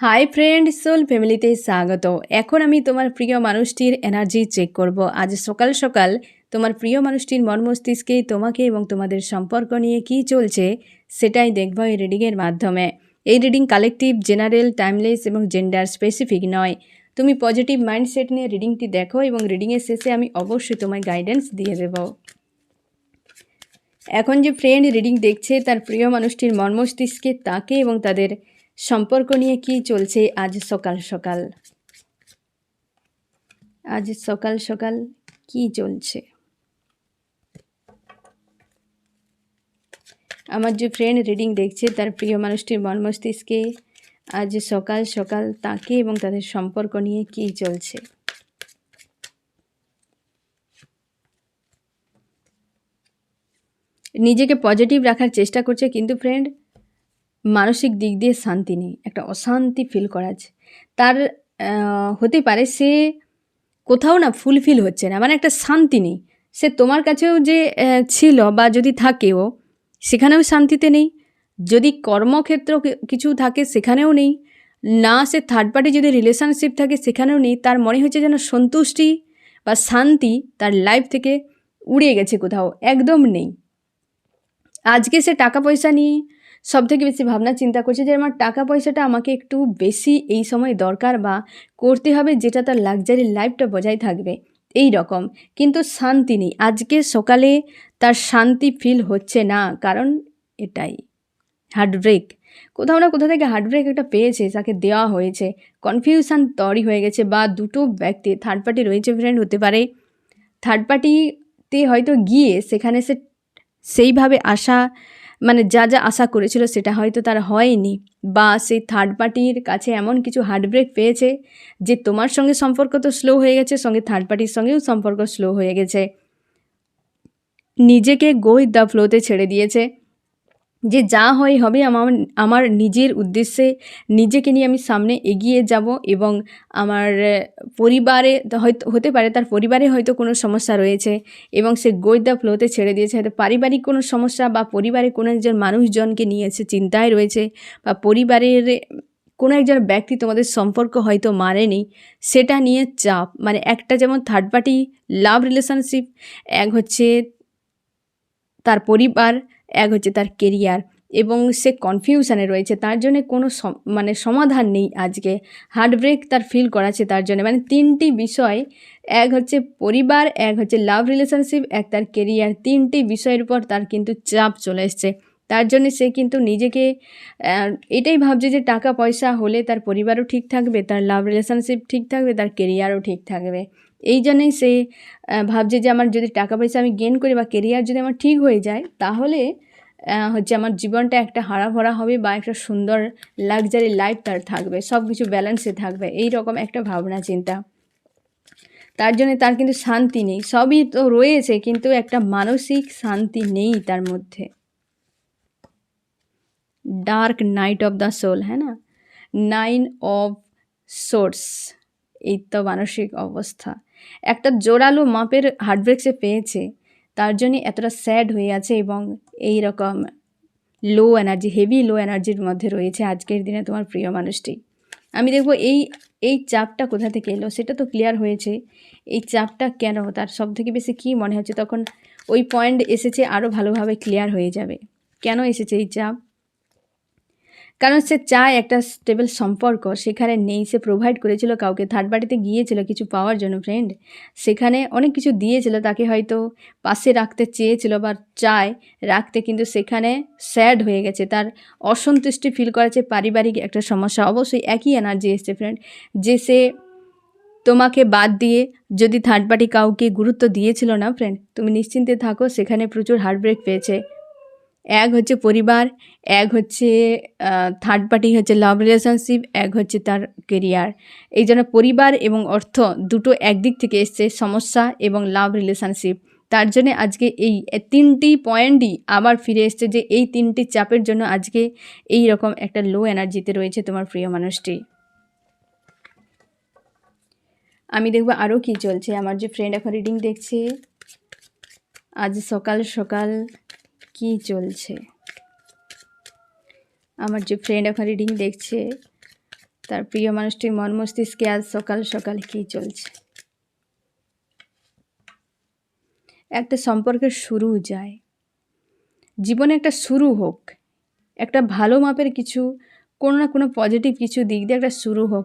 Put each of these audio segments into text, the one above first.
Hi friend, soul ফ্যামিলিতে স্বাগত। এখন আমি তোমার প্রিয় মানুষটির এনার্জি চেক করব। আজ সকাল সকাল তোমার প্রিয় মানুষটির মন মস্তিষ্কে তোমাকে এবং তোমাদের সম্পর্ক নিয়ে কী চলছে সেটাই দেখব এই রিডিংয়ের মাধ্যমে। এই রিডিং কালেকটিভ, জেনারেল, টাইমলেস এবং জেন্ডার স্পেসিফিক নয়। তুমি পজিটিভ মাইন্ডসেট নিয়ে রিডিংটি দেখো এবং রিডিংয়ের শেষে আমি অবশ্যই তোমায় গাইডেন্স দিয়ে দেব। এখন যে ফ্রেন্ড রিডিং দেখছে তার প্রিয় মানুষটির মন মস্তিষ্কে তাকে এবং তাদের সম্পর্ক নিয়ে কি চলছে আজ সকাল সকাল কি চলছে। আমার যে ফ্রেন্ড রিডিং দেখছে তার প্রিয় মানুষটির মন মস্তিষ্কে আজ সকাল সকাল তাকে এবং তাদের সম্পর্ক নিয়ে কি চলছে। নিজেকে পজিটিভ রাখার চেষ্টা করছে, কিন্তু ফ্রেন্ড মানসিক দিক দিয়ে শান্তি নেই, একটা অশান্তি ফিল করাচ্ছে। তার হতে পারে সে কোথাও না ফুলফিল হচ্ছে না, মানে একটা শান্তি নেই। সে তোমার কাছেও যে ছিল বা যদি থাকেও সেখানেও শান্তিতে নেই। যদি কর্মক্ষেত্র কিছু থাকে সেখানেও নেই, না সে থার্ড পার্টি যদি রিলেশনশিপ থাকে সেখানেও নেই। তার মনে হচ্ছে যেন সন্তুষ্টি বা শান্তি তার লাইফ থেকে উড়ে গেছে, কোথাও একদম নেই। আজকে সে টাকা পয়সা নিয়ে সবথেকে বেশি ভাবনা চিন্তা করছে যে আমার টাকা পয়সাটা আমাকে একটু বেশি এই সময় দরকার বা করতে হবে, যেটা তার লাক্সারি লাইফটা বজায় থাকবে এই রকম। কিন্তু শান্তি নেই। আজকে সকালে তার শান্তি ফিল হচ্ছে না, কারণ এটাই হার্টব্রেক। কোথাও না কোথাও থেকে হার্টব্রেক একটা পেয়েছে, তাকে দেওয়া হয়েছে, কনফিউশন তৈরি হয়ে গেছে। বা দুটো ব্যক্তি থার্ড পার্টি রয়েছে ফ্রেন্ড, হতে পারে থার্ড পার্টিতে হয়তো গিয়ে সেখানে সে সেইভাবে আশা, মানে যা যা আশা করেছিল সেটা হয়তো তার হয়নি, বা সেই থার্ড পার্টির কাছে এমন কিছু হার্টব্রেক পেয়েছে যে তোমার সঙ্গে সম্পর্ক তো স্লো হয়ে গেছে, সঙ্গে থার্ড পার্টির সঙ্গেও সম্পর্ক স্লো হয়ে গেছে। নিজেকে গো উইথ দ্য ফ্লোতে ছেড়ে দিয়েছে, যে যা হয় হবে, আমার নিজের উদ্দেশ্যে নিজেকে নিয়ে আমি সামনে এগিয়ে যাব। এবং আমার পরিবারে হয়তো হতে পারে তার পরিবারে হয়তো কোনো সমস্যা রয়েছে এবং সে গো উইথ দ্য ফ্লোতে ছেড়ে দিয়েছে। হয়তো পারিবারিক কোনো সমস্যা বা পরিবারে কোনো একজন মানুষজনকে নিয়ে সে চিন্তায় রয়েছে, বা পরিবারের কোনো একজন ব্যক্তি তোমাদের সম্পর্ক হয়তো মানেনি, সেটা নিয়ে চাপ। মানে একটা যেমন থার্ড পার্টি লাভ রিলেশনশিপ, এক হচ্ছে তার পরিবার, এক হচ্ছে তার কেরিয়ার, এবং সে কনফিউশনে রয়েছে। তার জন্য কোনো মানে সমাধান নেই। আজকে হার্টব্রেক তার ফিল করাচ্ছে তার জন্য, মানে তিনটি বিষয়, এক হচ্ছে পরিবার, এক হচ্ছে লাভ রিলেশনশিপ, এক তার কেরিয়ার। তিনটি বিষয়ের উপর তার কিন্তু চাপ চলে এসছে। তার জন্য সে কিন্তু নিজেকে এটাই ভাবছে যে টাকা পয়সা হলে তার পরিবারও ঠিক থাকবে, তার লাভ রিলেশনশিপ ঠিক থাকবে, তার কেরিয়ারও ঠিক থাকবে। এই জন্যই সে ভাবছে যে আমার যদি টাকা পয়সা আমি গেন করি বা কেরিয়ার যদি আমার ঠিক হয়ে যায়, তাহলে হচ্ছে আমার জীবনটা একটা হারা ভরা হবে, বা একটা সুন্দর লাক্সারি লাইফ তার থাকবে, সব কিছু ব্যালেন্সে থাকবে, এই রকম একটা ভাবনা চিন্তা। তার জন্য তার কিন্তু শান্তি নেই। সবই তো রয়েছে, কিন্তু একটা মানসিক শান্তি নেই তার মধ্যে। Dark night of the soul, হ্যাঁ না, 9 অফ সোর্স, এই তো মানসিক অবস্থা। একটা জোরালো মাপের হার্টব্রেক সে পেয়েছে, তার জন্য এতটা স্যাড হয়ে আছে এবং এই রকম লো এনার্জি, হেভি লো এনার্জির মধ্যে রয়েছে আজকের দিনে তোমার প্রিয় মানুষটি। আমি দেখব এই চাপটা কোথা থেকে এলো, সেটা তো ক্লিয়ার হয়েছে। এই চাপটা কেন, তার সব থেকে বেশি কী মনে হচ্ছে, তখন ওই পয়েন্ট এসেছে, আরও ভালোভাবে ক্লিয়ার হয়ে যাবে কেন এসেছে এই চাপ। কারণ সে চায় একটা স্টেবল সম্পর্ক, সেখানে নেই। সে প্রোভাইড করেছিল কাউকে, থার্ড পার্টিতে গিয়েছিল কিছু পাওয়ার জন্য ফ্রেন্ড, সেখানে অনেক কিছু দিয়েছিল, তাকে হয়তো পাশে রাখতে চেয়েছিল বা চায় রাখতে, কিন্তু সেখানে স্যাড হয়ে গেছে, তার অসন্তুষ্টি ফিল করেছে, পারিবারিক একটা সমস্যা। অবশ্যই একই এনার্জি এসছে ফ্রেন্ড, যে সে তোমাকে বাদ দিয়ে যদি থার্ড পার্টি কাউকে গুরুত্ব দিয়েছিল না ফ্রেন্ড, তুমি নিশ্চিন্তে থাকো, সেখানে প্রচুর হার্টব্রেক পেয়েছে। এক হচ্ছে পরিবার, এক হচ্ছে থার্ড পার্টি হচ্ছে লাভ রিলেশনশিপ, এক হচ্ছে তার কেরিয়ার। এই জন্য পরিবার এবং অর্থ দুটো একদিক থেকে এসছে, সমস্যা এবং লাভ রিলেশনশিপ। তার জন্য আজকে এই তিনটি পয়েন্টই আবার ফিরে এসছে, যে এই তিনটি চাপের জন্য আজকে এই রকম একটা লো এনার্জিতে রয়েছে তোমার প্রিয় মানুষটি। আমি দেখব আরও কি চলছে। আমার যে ফ্রেন্ড এখন রিডিং দেখছে, আজ সকাল সকাল কি চলছে। আমার যে ফ্রেন্ড এখন রিডিং দেখছে, তার প্রিয় মানুষটির মন মস্তিষ্কে আজ সকাল সকাল কী চলছে। একটা সম্পর্কের শুরু যায়, জীবনে একটা শুরু হোক, একটা ভালো মাপের কিছু, কোনো না কোনো পজিটিভ কিছু দিক দিয়ে একটা শুরু হোক।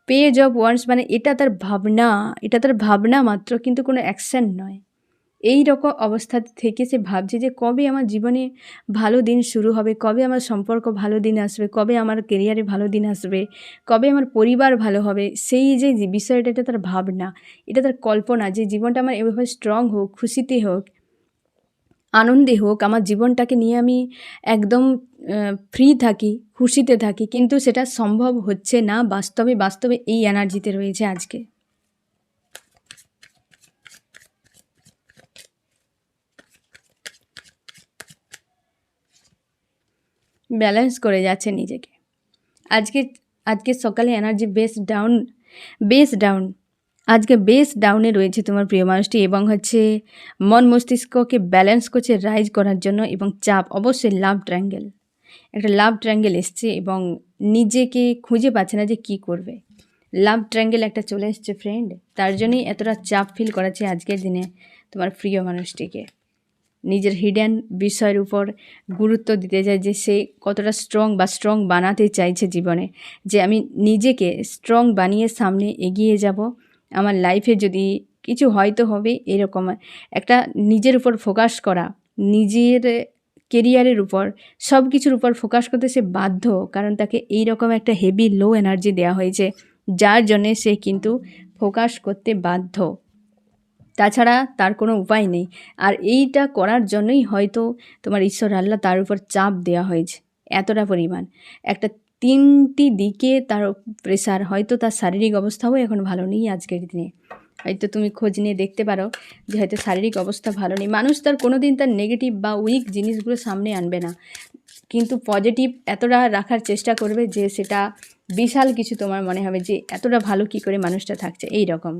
পেজ অফ ওয়ান্স মানে এটা তার ভাবনা, এটা তার ভাবনা মাত্র, কিন্তু কোনো অ্যাকশন নয়। এই রকম অবস্থা থেকে সে ভাবছে যে কবে আমার জীবনে ভালো দিন শুরু হবে, কবে আমার সম্পর্ক ভালো দিন আসবে, কবে আমার কেরিয়ারে ভালো দিন আসবে, কবে আমার পরিবার ভালো হবে। সেই যে বিষয়টা, এটা তার ভাবনা, এটা তার কল্পনা যে জীবনটা আমার এভাবে স্ট্রং হোক, খুশিতে হোক, আনন্দে হোক, আমার জীবনটাকে নিয়ে আমি একদম ফ্রি থাকি, খুশিতে থাকি। কিন্তু সেটা সম্ভব হচ্ছে না বাস্তবে এই এনার্জিতে রয়েছে আজকে। ব্যালেন্স করে যাচ্ছে নিজেকে। আজকে সকালে এনার্জি বেস ডাউন আজকে বেস ডাউনে রয়েছে তোমার প্রিয় মানুষটি, এবং মন মস্তিষ্ককে ব্যালেন্স করছে রাইজ করার জন্য। এবং চাপ অবশ্যই একটা লাভ ট্রায়াঙ্গেল এসছে, এবং নিজেকে খুঁজে পাচ্ছে না যে কি করবে। লাভ ট্রায়াঙ্গেল একটা চলে এসছে ফ্রেন্ড, তার জন্যই এতটা চাপ ফিল করাচ্ছে আজকের দিনে তোমার প্রিয় মানুষটিকে। নিজের হিডেন বিষয়ের উপর গুরুত্ব দিতে চায়, যে সে কতটা স্ট্রং বানাতে চাইছে জীবনে, যে আমি নিজেকে স্ট্রং বানিয়ে সামনে এগিয়ে যাব। আমার লাইফে যদি কিছু হয়তো হবে, এরকম একটা নিজের উপর ফোকাস করা, নিজের কেরিয়ারের উপর, সব কিছুর উপর ফোকাস করতে সে বাধ্য, কারণ তাকে এই রকম একটা হেভি লো এনার্জি দেওয়া হয়েছে, যার জন্যে সে কিন্তু ফোকাস করতে বাধ্য। তাছাড়া তার কোনো উপায় নেই। আর এইটা করার জন্যই হয়তো তোমার ঈশ্বর আল্লাহ তার উপর চাপ দেওয়া হয়েছে এতটা পরিমাণ। একটা 3টি দিকে তার প্রেশার, হয়তো তার শারীরিক অবস্থাও এখন ভালো নেই আজকের দিনে। হয়তো তুমি খোঁজ নিয়ে দেখতে পারো যে হয়তো শারীরিক অবস্থা ভালো নেই। মানুষ তার কোনো দিন তার নেগেটিভ বা উইক জিনিসগুলো সামনে আনবে না, কিন্তু পজিটিভ এতটা রাখার চেষ্টা করবে যে সেটা বিশাল কিছু তোমার মনে হবে যে এতটা ভালো কী করে মানুষটা থাকছে। এই রকম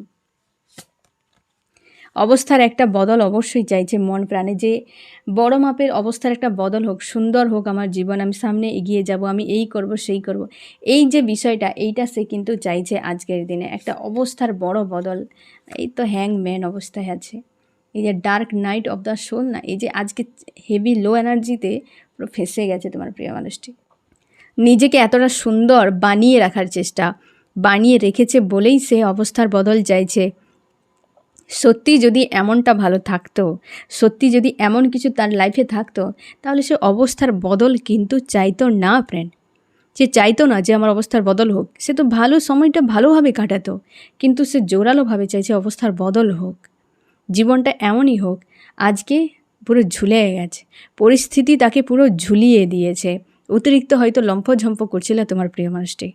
অবস্থার একটা বদল অবশ্যই চাইছে মন প্রাণে, যে বড় মাপের অবস্থার একটা বদল হোক, সুন্দর হোক আমার জীবন, আমি সামনে এগিয়ে যাব, আমি এই করব সেই করব। এই যে বিষয়টা, এইটা সে কিন্তু চাইছে আজকের দিনে, একটা অবস্থার বড় বদল। এই তো হ্যাংম্যান অবস্থায় আছে, এই যে dark night of the soul না, এই যে আজকে হেভি লো এনার্জিতে পুরো ফেঁসে গেছে তোমার প্রিয় মানুষটি। নিজেকে এতটা সুন্দর বানিয়ে রাখার চেষ্টা, বানিয়ে রেখেছে বলেই সে অবস্থার বদল চাইছে। সত্যি যদি এমনটা ভালো থাকতো, সত্যি যদি এমন কিছু তার লাইফে থাকতো, তাহলে সে অবস্থার বদল কিন্তু চাইতো না ফ্রেন্ড। সে চাইতো না যে আমার অবস্থার বদল হোক, সে তো ভালো সময়টা ভালোভাবে কাটাতো, কিন্তু সে জোরালোভাবে চাইছে অবস্থার বদল হোক, জীবনটা এমনই হোক। আজকে পুরো ঝুলে গেছে, পরিস্থিতি তাকে পুরো ঝুলিয়ে দিয়েছে। অতিরিক্ত হয়তো লম্ফঝম্প করছিল তোমার প্রিয় মানুষটি,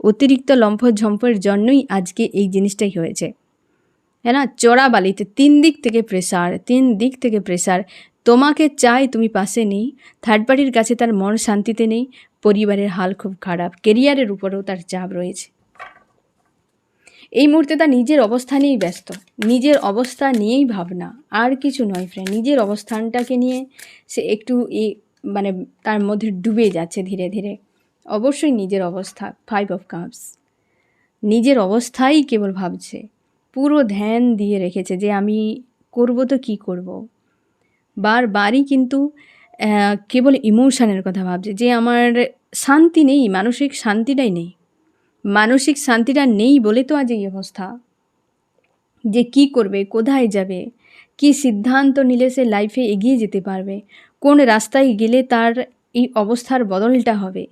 অতিরিক্ত লম্ফঝম্পের জন্যই আজকে এই জিনিসটাই হয়েছে। হ্যাঁ না, চড়া বালিতে 3 দিক থেকে প্রেসার। তোমাকে চাই, তুমি পাশে নেই। থার্ড পার্টির কাছে তার মন শান্তিতে নেই, পরিবারের হাল খুব খারাপ, কেরিয়ারের উপরেও তার চাপ রয়েছে। এই মুহূর্তে তার নিজের অবস্থা নিয়েই ব্যস্ত, নিজের অবস্থা নিয়েই ভাবনা, আর কিছু নয় ফ্রেন্ড। নিজের অবস্থানটাকে নিয়ে সে একটু মানে তার মধ্যে ডুবে যাচ্ছে ধীরে ধীরে। অবশ্যই নিজের অবস্থা, 5 অফ কাপস, নিজের অবস্থাই কেবল ভাবছে, পুরো ধ্যান দিয়ে রেখেছে যে আমি করব তো কী করব। বারবারই কিন্তু কেবল ইমোশনের কথা ভাবছে, যে আমার শান্তি নেই, মানসিক শান্তিটাই নেই। মানসিক শান্তিটা নেই বলে তো আজ এই অবস্থা, যে কি করবে, কোথায় যাবে, কি সিদ্ধান্ত নিলে সে লাইফে এগিয়ে যেতে পারবে, কোন রাস্তায় গেলে তার এই অবস্থার বদলটা হবে।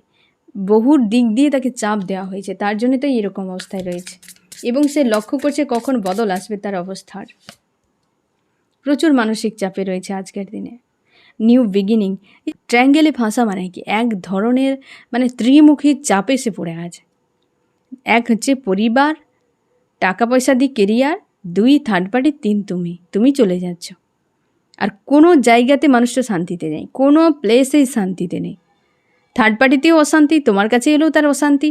বহু দিক দিয়ে তাকে চাপ দেওয়া হয়েছে, তার জন্য তো এরকম অবস্থায় রয়েছে। এবং সে লক্ষ্য করছে কখন বদল আসবে তার অবস্থার। প্রচুর মানসিক চাপে রয়েছে আজকের দিনে। নিউ বিগিনিং, ট্রায়াঙ্গেলে ফাঁসা মানে কি, এক ধরনের মানে ত্রিমুখী চাপে সে পড়ে আছে। এক হচ্ছে পরিবার, টাকা পয়সা দিয়ে কেরিয়ার, 2 থার্ড পার্টি, 3 তুমি চলে যাচ্ছ। আর কোনো জায়গাতে মানুষটা শান্তিতে নেই, কোনো প্লেসেই শান্তিতে নেই। থার্ড পার্টিতেও অশান্তি, তোমার কাছে এলেও তার অশান্তি,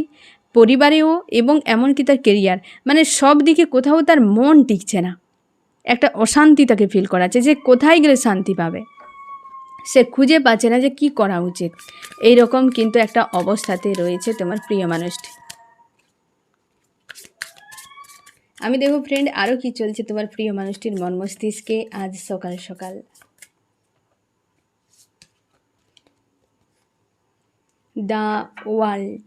পরিবারেও, এবং এমনকি তার কেরিয়ার, মানে সব দিকে কোথাও তার মন টিকছে না। একটা অশান্তি তাকে ফিল করাচ্ছে, যে কোথায় গেলে শান্তি পাবে, সে খুঁজে পাচ্ছে না যে কি করা উচিত। এই রকম কিন্তু একটা অবস্থাতে রয়েছে তোমার প্রিয় মানুষটি। আমি দেখো ফ্রেন্ড আরও কি চলছে তোমার প্রিয় মানুষটির মন মস্তিষ্কে আজ সকাল সকাল। দ্য ওয়ার্ল্ড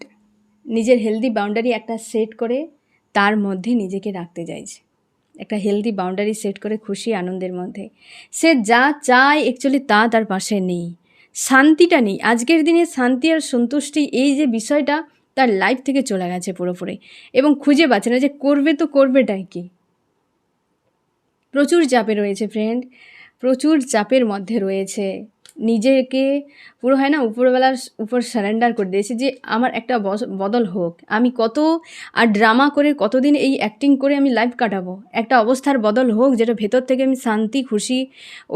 নিজের হেলদি বাউন্ডারি একটা সেট করে তার মধ্যে নিজেকে রাখতে চাইছে, একটা হেলদি বাউন্ডারি সেট করে খুশি আনন্দের মধ্যে। সে যা চায় অ্যাকচুয়ালি তা তার পাশে নেই, শান্তিটা নেই আজকের দিনে। শান্তি আর সন্তুষ্টি এই যে বিষয়টা তার লাইফ থেকে চলে গেছে পুরোপুরি, এবং খুঁজে পাচ্ছে না যে করবে তো করবেটাই কি। প্রচুর চাপে রয়েছে ফ্রেন্ড, প্রচুর চাপের মধ্যে রয়েছে, নিজেকে পুরো হয় না উপরবেলার উপর সারেন্ডার করে দিয়েছে যে আমার একটা বদল হোক। আমি কত আর ড্রামা করে কতদিন এই অ্যাক্টিং করে আমি লাইফ কাটাবো, একটা অবস্থার বদল হোক যেটা ভেতর থেকে আমি শান্তি খুশি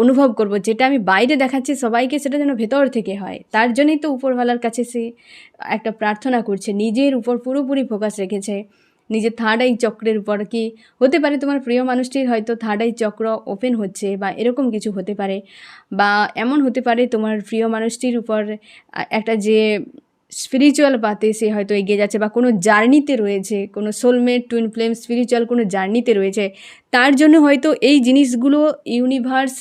অনুভব করব, যেটা আমি বাইরে দেখাচ্ছি সবাইকে সেটা যেন ভেতর থেকে হয়। তার জন্যই তো উপরওয়ালার কাছে সে একটা প্রার্থনা করছে, নিজের উপর পুরোপুরি ফোকাস রেখেছে, নিজের থার্ড আই চক্রের উপর। কি হতে পারে তোমার প্রিয় মানুষটির হয়তো থার্ড আই চক্র ওপেন হচ্ছে বা এরকম কিছু হতে পারে, বা এমন হতে পারে তোমার প্রিয় মানুষটির উপর একটা যে স্পিরিচুয়াল পাতে সে হয়তো এগিয়ে যাচ্ছে বা কোনো জার্নিতে রয়েছে, কোনো সোলমেট টুইন ফ্লেম স্পিরিচুয়াল কোনো জার্নিতে রয়েছে। তার জন্য হয়তো এই জিনিসগুলো ইউনিভার্স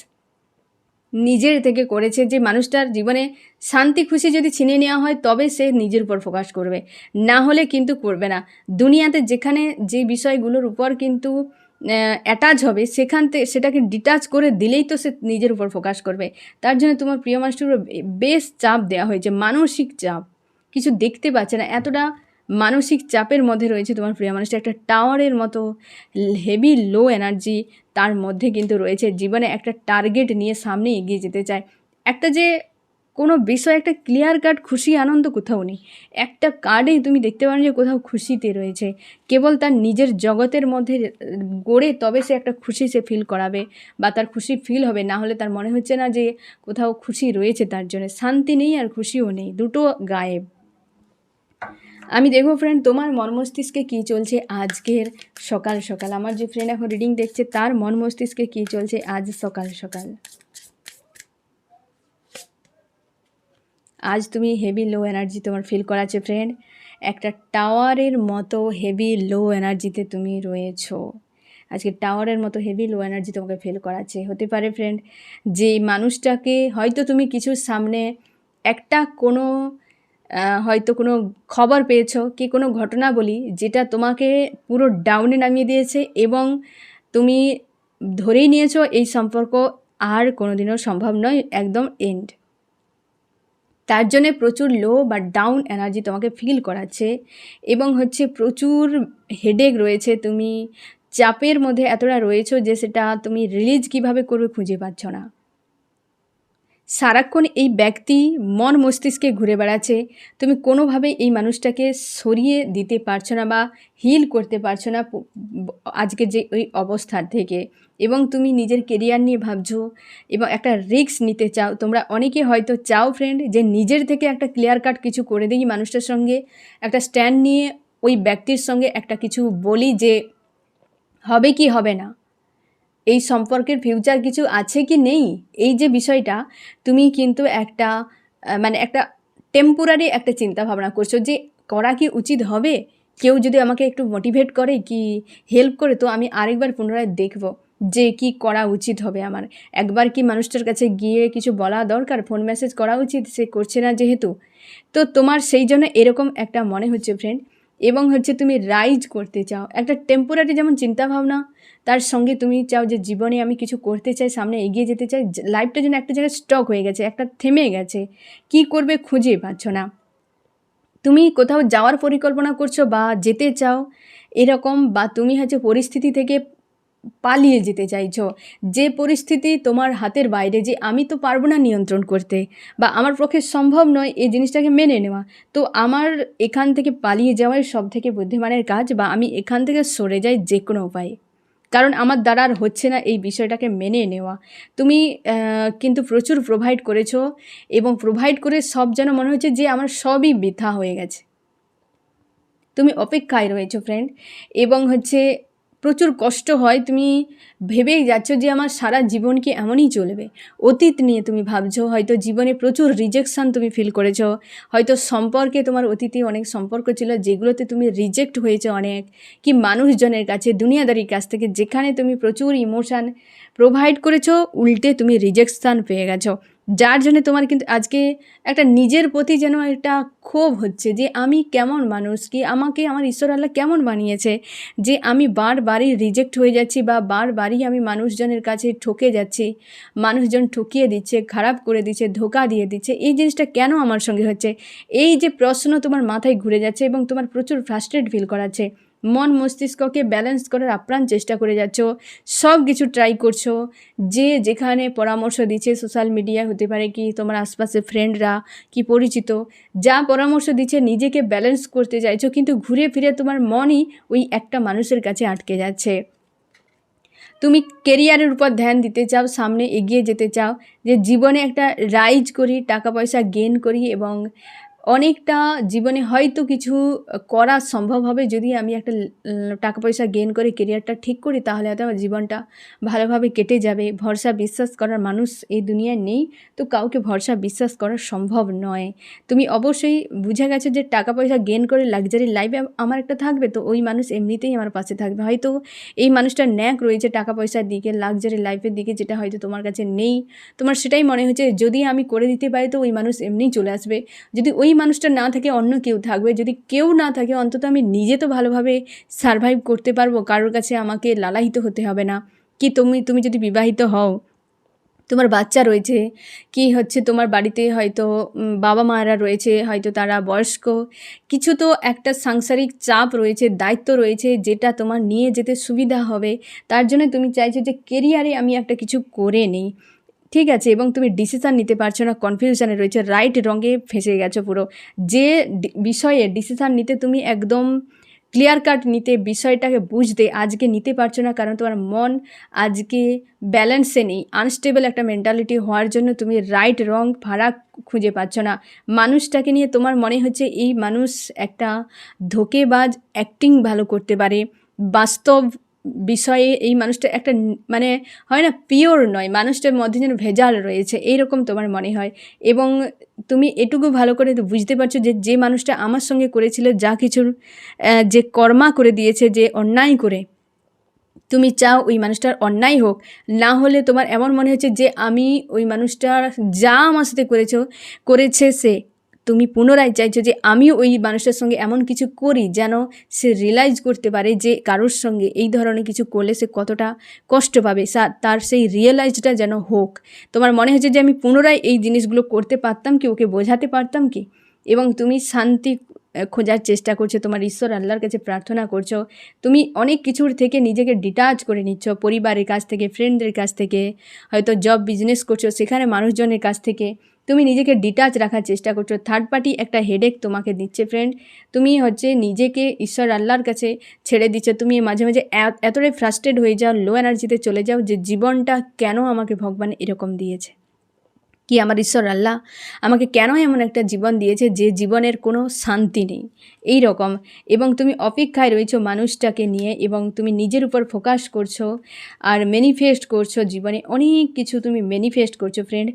নিজের থেকে করেছে যে মানুষটার জীবনে শান্তি খুশি যদি ছিনিয়ে নেওয়া হয় তবে সে নিজের উপর ফোকাস করবে, না হলে কিন্তু করবে না। দুনিয়াতে যেখানে যে বিষয়গুলোর উপর কিন্তু অ্যাটাচ হবে সেখান থেকে সেটাকে ডিটাচ করে দিলেই তো সে নিজের উপর ফোকাস করবে। তার জন্য তোমার প্রিয় মানুষটির উপর বেশ চাপ দেওয়া হয়েছে, মানসিক চাপ, কিছু দেখতে পাচ্ছে না, এতটা মানসিক চাপের মধ্যে রয়েছে তোমার প্রিয় মানুষটা। একটা টাওয়ারের মতো হেভি লো এনার্জি তার মধ্যে কিন্তু রয়েছে, জীবনে একটা টার্গেট নিয়ে সামনে এগিয়ে যেতে চায়। একটা যে কোনো বিষয় একটা ক্লিয়ার কাট খুশি আনন্দ কোথাও নেই, একটা কার্ডেই তুমি দেখতে পারো যে কোথাও খুশিতে রয়েছে, কেবল তার নিজের জগতের মধ্যে গড়ে তবে সে একটা খুশি সে ফিল করাবে বা তার খুশি ফিল হবে, না হলে তার মনে হচ্ছে না যে কোথাও খুশি রয়েছে। তার জন্য শান্তি নেই আর খুশিও নেই, দুটো গায়েব। আমি দেখবো ফ্রেন্ড তোমার মন মস্তিষ্কে কী চলছে আজকের সকাল সকাল। আমার যে ফ্রেন্ড এখন রিডিং দেখছে তার মন মস্তিষ্কে কী চলছে আজ সকাল সকাল। আজ তুমি হেভি লো এনার্জি তোমার ফিল করাচ্ছে ফ্রেন্ড, একটা টাওয়ারের মতো হেভি লো এনার্জিতে তুমি রয়েছো। আজকে টাওয়ারের মতো হেভি লো এনার্জি তোমাকে ফিল করাচ্ছে। হতে পারে ফ্রেন্ড যে মানুষটাকে হয়তো তুমি কিছু সামনে একটা কোনো হয়তো কোনো খবর পেয়েছো কি কোনো ঘটনা বলি যেটা তোমাকে পুরো ডাউনে নামিয়ে দিয়েছে, এবং তুমি ধরেই নিয়েছো এই সম্পর্ক আর কোনোদিনও সম্ভব নয়, একদম এন্ড। তার জন্যে প্রচুর লো বা ডাউন এনার্জি তোমাকে ফিল করাচ্ছে, এবং হচ্ছে প্রচুর হেডেক রয়েছে, তুমি চাপের মধ্যে এতটা রয়েছো যে সেটা তুমি রিলিজ কিভাবে করবে খুঁজে পাচ্ছ না। সারাক্ষণ এই ব্যক্তি মন মস্তিষ্কে ঘুরে বেড়াচ্ছে, তুমি কোনোভাবে এই মানুষটাকে সরিয়ে দিতে পারছো না বা হিল করতে পারছো না আজকে যে ওই অবস্থার থেকে, এবং তুমি নিজের কেরিয়ার নিয়ে ভাবছো এবং একটা রিস্ক নিতে চাও। তোমরা অনেকে হয়তো চাও ফ্রেন্ড যে নিজের থেকে একটা ক্লিয়ার কাট কিছু করে দিই মানুষটার সঙ্গে, একটা স্ট্যান্ড নিয়ে ওই ব্যক্তির সঙ্গে একটা কিছু বলি যে হবে কি হবে না, এই সম্পর্কের ফিউচার কিছু আছে কি নেই। এই যে বিষয়টা তুমি কিন্তু একটা মানে একটা টেম্পোরারি একটা চিন্তা ভাবনা করছো যে করা কি উচিত হবে, কেউ যদি আমাকে একটু মোটিভেট করে কি হেল্প করে তো আমি আরেকবার পুনরায় দেখব যে কি করা উচিত হবে আমার। একবার কি মানুষটার কাছে গিয়ে কিছু বলা দরকার, ফোন মেসেজ করা উচিত, সে করছে না যেহেতু। তো তোমার সেই জন্য এরকম একটা মনে হচ্ছে ফ্রেন্ড, এবং হচ্ছে তুমি রাইজ করতে চাও একটা টেম্পোরারি যেমন চিন্তাভাবনা, তার সঙ্গে তুমি চাও যে জীবনে আমি কিছু করতে চাই, সামনে এগিয়ে যেতে চাই। লাইফটা যেন একটা জায়গায় স্টক হয়ে গেছে, একটা থেমে গেছে, কি করবে খুঁজে পাচ্ছ না। তুমি কোথাও যাওয়ার পরিকল্পনা করছো বা যেতে চাও এরকম, বা তুমি হচ্ছে পরিস্থিতি থেকে পালিয়ে যেতে চাইছো, যে পরিস্থিতি তোমার হাতের বাইরে, যে আমি তো পারবো না নিয়ন্ত্রণ করতে বা আমার পক্ষে সম্ভব নয় এই জিনিসটাকে মেনে নেওয়া, তো আমার এখান থেকে পালিয়ে যাওয়াই সব থেকে বুদ্ধিমানের কাজ, বা আমি এখান থেকে সরে যাই যে কোনো উপায়ে, কারণ আমার দ্বারা আর হচ্ছে না এই বিষয়টাকে মেনে নেওয়া। তুমি কিন্তু প্রচুর প্রোভাইড করেছো, এবং প্রোভাইড করে সব যেন মনে হচ্ছে যে আমার সবই বৃথা হয়ে গেছে। তুমি অপেক্ষায় রয়েছো ফ্রেন্ড, এবং হচ্ছে প্রচুর কষ্ট হয়, তুমি ভেবেই যাচ্ছ যে আমার সারা জীবন কি এমনই চলবে। অতীত নিয়ে তুমি ভাবছো, হয়তো জীবনে প্রচুর রিজেকশান তুমি ফিল করেছো, হয়তো সম্পর্কে তোমার অতীতে অনেক সম্পর্ক ছিল যেগুলোতে তুমি রিজেক্ট হয়েছো অনেক, কি মানুষজনের কাছে, দুনিয়াদারির কাছ থেকে, যেখানে তুমি প্রচুর ইমোশান প্রোভাইড করেছো, উল্টে তুমি রিজেকশান পেয়ে গেছো। যার জন্য তোমার কিন্তু আজকে একটা নিজের প্রতি যেন একটা ক্ষোভ হচ্ছে যে আমি কেমন মানুষ, কি আমাকে আমার ঈশ্বর আল্লাহ কেমন বানিয়েছে যে আমি বারবারই রিজেক্ট হয়ে যাচ্ছি, বা বারবারই আমি মানুষজনের কাছে ঠকে যাচ্ছি, মানুষজন ঠকিয়ে দিচ্ছে, খারাপ করে দিচ্ছে, ধোকা দিয়ে দিচ্ছে, এই জিনিসটা কেন আমার সঙ্গে হচ্ছে। এই যে প্রশ্ন তোমার মাথায় ঘুরে যাচ্ছে এবং তোমার প্রচুর ফ্রাস্ট্রেট ফিল করাচ্ছে, মন মস্তিষ্ককে ব্যালেন্স করার আপ্রাণ চেষ্টা করে যাচ্ছ, সব কিছু ট্রাই করছো, যে যেখানে পরামর্শ দিচ্ছে, সোশ্যাল মিডিয়া হতে পারে, কি তোমার আশপাশে ফ্রেন্ডরা, কি পরিচিত, যা পরামর্শ দিচ্ছে নিজেকে ব্যালেন্স করতে চাইছো, কিন্তু ঘুরে ফিরে তোমার মনই ওই একটা মানুষের কাছে আটকে যাচ্ছে। তুমি কেরিয়ারের উপর ধ্যান দিতে চাও, সামনে এগিয়ে যেতে চাও, যে জীবনে একটা রাইজ করি, টাকা পয়সা গেইন করি, এবং অনেকটা জীবনে হয়তো কিছু করা সম্ভব হবে যদি আমি একটা টাকা পয়সা গেইন করে কেরিয়ারটা ঠিক করি, তাহলে হয়তো আমার জীবনটা ভালোভাবে কেটে যাবে। ভরসা বিশ্বাস করার মানুষ এই দুনিয়ায় নেই, তো কাউকে ভরসা বিশ্বাস করা সম্ভব নয়। তুমি অবশ্যই বুঝে গেছো যে টাকা পয়সা গেইন করে লাক্সারি লাইফ আমার একটা থাকবে, তো ওই মানুষ এমনিতেই আমার পাশে থাকবে। হয়তো এই মানুষটার ন্যাক রয়েছে টাকা পয়সার দিকে, লাক্সারি লাইফের দিকে, যেটা হয়তো তোমার কাছে নেই। তোমার সেটাই মনে হচ্ছে যদি আমি করে দিতে পারি তো ওই মানুষ এমনিই চলে আসবে। যদি ওই মানুষটা না থাকে অন্য কেউ থাকবে, যদি কেউ না থাকে অন্তত আমি নিজে তো ভালোভাবে সারভাইভ করতে পারবো, কারোর কাছে আমাকে লালায়িত হতে হবে না। কি তুমি যদি বিবাহিত হও, তোমার বাচ্চা রয়েছে, কি হচ্ছে তোমার বাড়িতে হয়তো বাবা মারা রয়েছে, হয়তো তারা বয়স্ক, কিছু তো একটা সাংসারিক চাপ রয়েছে, দায়িত্ব রয়েছে, যেটা তোমার নিয়ে যেতে সুবিধা হবে, তার জন্য তুমি চাইছো যে কেরিয়ারে আমি একটা কিছু করে নিই। ঠিক আছে, এবং তুমি ডিসিশান নিতে পারছো না, কনফিউশনে রয়েছে, রাইট রঙে ফেঁসে গেছো পুরো। যে বিষয়ে ডিসিশান নিতে তুমি একদম ক্লিয়ার কাট নিতে, বিষয়টাকে বুঝতে আজকে নিতে পারছো না, কারণ তোমার মন আজকে ব্যালেন্সে নেই, আনস্টেবল একটা মেন্টালিটি হওয়ার জন্য তুমি রাইট রং ফারাক খুঁজে পাচ্ছ না। মানুষটাকে নিয়ে তোমার মনে হচ্ছে এই মানুষ একটা ধোঁকেবাজ, অ্যাক্টিং ভালো করতে পারে, বাস্তব বিষয়ে এই মানুষটা একটা মানে হয় না, পিওর নয়, মানুষটার মধ্যে যেন ভেজাল রয়েছে, এইরকম তোমার মনে হয়। এবং তুমি এটুকু ভালো করে বুঝতে পারছো যে যে মানুষটা আমার সঙ্গে করেছিল যা কিছুর, যে কর্মা করে দিয়েছে, যে অন্যায় করে, তুমি চাও ওই মানুষটার অন্যায় হোক, না হলে তোমার এমন মনে হচ্ছে যে আমি ওই মানুষটার যা আমার সাথে করেছে সে, তুমি পুনরায় চাইছো যে আমিও ওই মানুষটার সঙ্গে এমন কিছু করি যেন সে রিয়েলাইজ করতে পারে যে কারোর সঙ্গে এই ধরনের কিছু করলে সে কতটা কষ্ট পাবে, তার সেই রিয়েলাইজটা যেন হোক। তোমার মনে হচ্ছে যে আমি পুনরায় এই জিনিসগুলো করতে পারতাম কি, ওকে বোঝাতে পারতাম কি, এবং তুমি শান্তি খোঁজার চেষ্টা করছো, তোমার ঈশ্বর আল্লাহর কাছে প্রার্থনা করছো, তুমি অনেক কিছুর থেকে নিজেকে ডিটাচ করে নিচ্ছ, পরিবারের কাছ থেকে, ফ্রেন্ডদের কাছ থেকে, হয়তো জব বিজনেস করছো সেখানে মানুষজনের কাছ থেকে তুমি নিজেকে ডিটাচ রাখার চেষ্টা করছো। থার্ড পার্টি একটা হেডেক তোমাকে দিচ্ছে ফ্রেন্ড, তুমি হচ্ছে নিজেকে ঈশ্বর আল্লাহর কাছে ছেড়ে দিচ্ছ। তুমি মাঝে মাঝে এতটাই ফ্রাস্ট্রেট হয়ে যাও, লো এনার্জিতে চলে যাও, যে জীবনটা কেন আমাকে ভগবান এরকম দিয়েছে, কি আমার ঈশ্বর আল্লাহ আমাকে কেন এমন একটা জীবন দিয়েছে যে জীবনের কোনো শান্তি নেই, এই রকম। এবং তুমি অপেক্ষায় রয়েছো মানুষটাকে নিয়ে, এবং তুমি নিজের উপর ফোকাস করছো আর ম্যানিফেস্ট করছো, জীবনে অনেক কিছু তুমি ম্যানিফেস্ট করছো ফ্রেন্ড,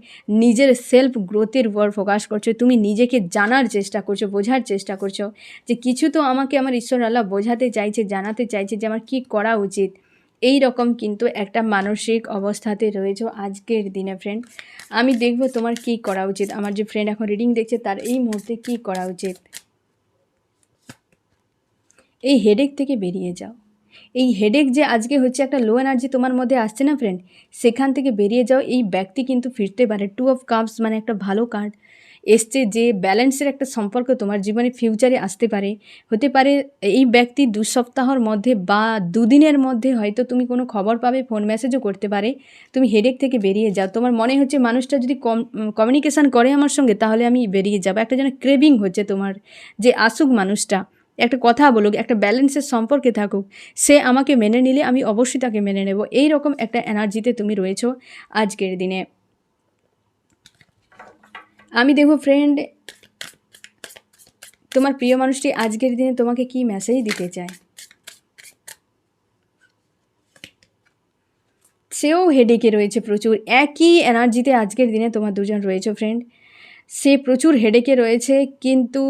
নিজের সেলফ গ্রোথের উপর ফোকাস করছো, তুমি নিজেকে জানার চেষ্টা করছো, বোঝার চেষ্টা করছো, যে কিছু তো আমাকে আমার ঈশ্বর আল্লাহ বোঝাতে চাইছে, জানাতে চাইছে যে আমার কী করা উচিত। এই রকম কিন্তু একটা মানসিক অবস্থাতে রয়েছো আজকের দিনে ফ্রেন্ড। আমি দেখব তোমার কী করা উচিত, আমার যে ফ্রেন্ড এখন রিডিং দেখছে তার এই মুহূর্তে কী করা উচিত। এই হেডেক থেকে বেরিয়ে যাও। এই হেডেক যে আজকে হচ্ছে একটা লো এনার্জি তোমার মধ্যে আসছে না ফ্রেন্ড, সেখান থেকে বেরিয়ে যাও। এই ব্যক্তি কিন্তু ফিরতে পারে, 2 অফ কাপস মানে একটা ভালো কার্ড এসছে, যে ব্যালেন্সের একটা সম্পর্ক তোমার জীবনে ফিউচারে আসতে পারে, হতে পারে এই ব্যক্তি 2 সপ্তাহর মধ্যে বা 2 দিনের মধ্যে হয়তো তুমি কোনো খবর পাবে, ফোন মেসেজও করতে পারে। তুমি হেডেক থেকে বেরিয়ে যাও। তোমার মনে হচ্ছে মানুষটা যদি কমিউনিকেশান করে আমার সঙ্গে তাহলে আমি বেরিয়ে যাবো, একটা যেন ক্রেভিং হচ্ছে তোমার, যে আসুক মানুষটা, একটা কথা বলুক, একটা ব্যালেন্সের সম্পর্কে থাকুক, সে আমাকে মেনে নিলে আমি অবশ্যই তাকে মেনে নেব, এই রকম একটা এনার্জিতে তুমি রয়েছো আজকের দিনে। আমি দেখো ফ্রেন্ড, তোমার প্রিয় মানুষটি আজকের দিনে তোমাকে কি মেসেজ দিতে চায়। সেও হেডেকে রয়েছে প্রচুর। একই এনার্জিতে আজকের দিনে তোমার দুজন রয়েছে ফ্রেন্ড। সে প্রচুর হেডেকে রয়েছে কিন্তু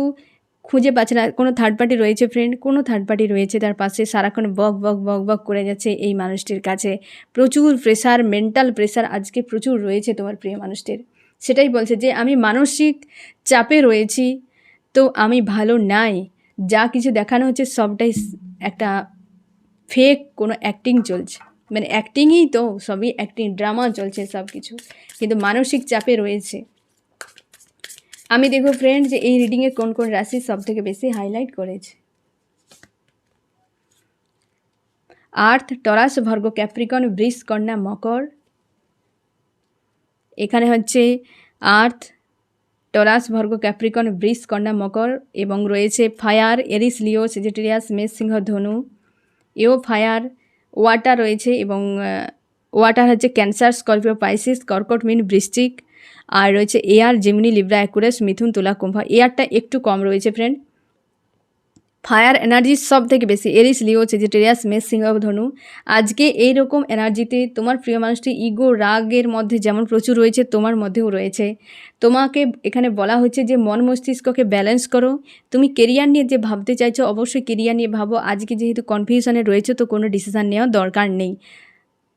খুঁজে পাচ্ছে না। কোনো থার্ড পার্টি রয়েছে ফ্রেন্ড, কোনো থার্ড পার্টি রয়েছে তার পাশে, সারাক্ষণ বক বক বক বক করে যাচ্ছে এই মানুষটির কাছে। প্রচুর প্রেশার, মেন্টাল প্রেশার আজকে প্রচুর রয়েছে তোমার প্রিয় মানুষটির। সেটাই বলছে যে আমি মানসিক চাপে রয়েছি, তো আমি ভালো নাই। যা কিছু দেখানো হচ্ছে সবটাই একটা ফেক, কোনো অ্যাক্টিং চলছে, মানে অ্যাক্টিংই তো, সবই অ্যাক্টিং, ড্রামা চলছে সব কিছু, কিন্তু মানসিক চাপে রয়েছে। আমি দেখব ফ্রেন্ড যে এই রিডিংয়ে কোন কোন রাশি সব থেকে বেশি হাইলাইট করেছে। আর্থ, টরাস, ভার্গো, ক্যাপ্রিকন, বৃষ, কন্যা, মকর। এখানে হচ্ছে আর্থ, টরাস, ভার্গো, ক্যাপ্রিকন, বৃষ, কন্যা, মকর, এবং রয়েছে ফায়ার, এরিস, লিও, সেজিটেরিয়াস, মেষ, সিংহ, ধনু। এও ফায়ার। ওয়াটার রয়েছে, এবং ওয়াটার হচ্ছে ক্যান্সার, স্করপিও, পাইসিস, কর্কট, মীন, বৃশ্চিক। আর রয়েছে এয়ার, জেমিনি, লিব্রা, অ্যাকুয়ারিয়াস, মিথুন, তুলা, কুম্ভ। এয়ারটা একটু কম রয়েছে ফ্রেন্ড। ফায়ার এনার্জি সব থেকে বেশি এরিস, লিও, সেজিটেরিয়াস, মেষ, সিংহ, ধনু। আজকে এইরকম এনার্জিতে তোমার প্রিয় মানুষটি ইগো, রাগের মধ্যে যেমন প্রচুর রয়েছে, তোমার মধ্যেও রয়েছে। তোমাকে এখানে বলা হচ্ছে যে মন মস্তিষ্ককে ব্যালেন্স করো। তুমি কেরিয়ার নিয়ে যে ভাবতে চাইছো, অবশ্যই কেরিয়ার নিয়ে ভাবো। আজকে যেহেতু কনফিউশনে রয়েছে, তো কোনো ডিসিশান নেওয়ার দরকার নেই।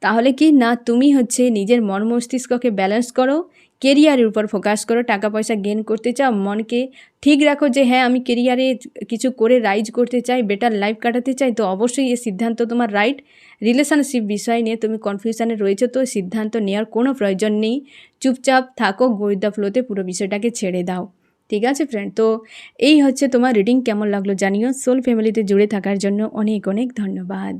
তাহলে কি না, তুমি হচ্ছে নিজের মন মস্তিষ্ককে ব্যালেন্স করো, কেরিয়ারের উপর ফোকাস করো। টাকা পয়সা গেইন করতে চাও, মনকে ঠিক রাখো যে হ্যাঁ আমি কেরিয়ারে কিছু করে রাইজ করতে চাই, বেটার লাইফ কাটাতে চাই, তো অবশ্যই এই সিদ্ধান্ত তোমার রাইট। রিলেশনশিপ বিষয় নিয়ে তুমি কনফিউশনে রয়েছো, তো সিদ্ধান্ত নেওয়ার কোনো প্রয়োজন নেই। চুপচাপ থাকো, গো উইথ দ্য ফ্লোতে পুরো বিষয়টাকে ছেড়ে দাও। ঠিক আছে ফ্রেন্ড, তো এই হচ্ছে তোমার রিডিং। কেমন লাগলো জানিও। সোল ফ্যামিলিতে জুড়ে থাকার জন্য অনেক অনেক ধন্যবাদ।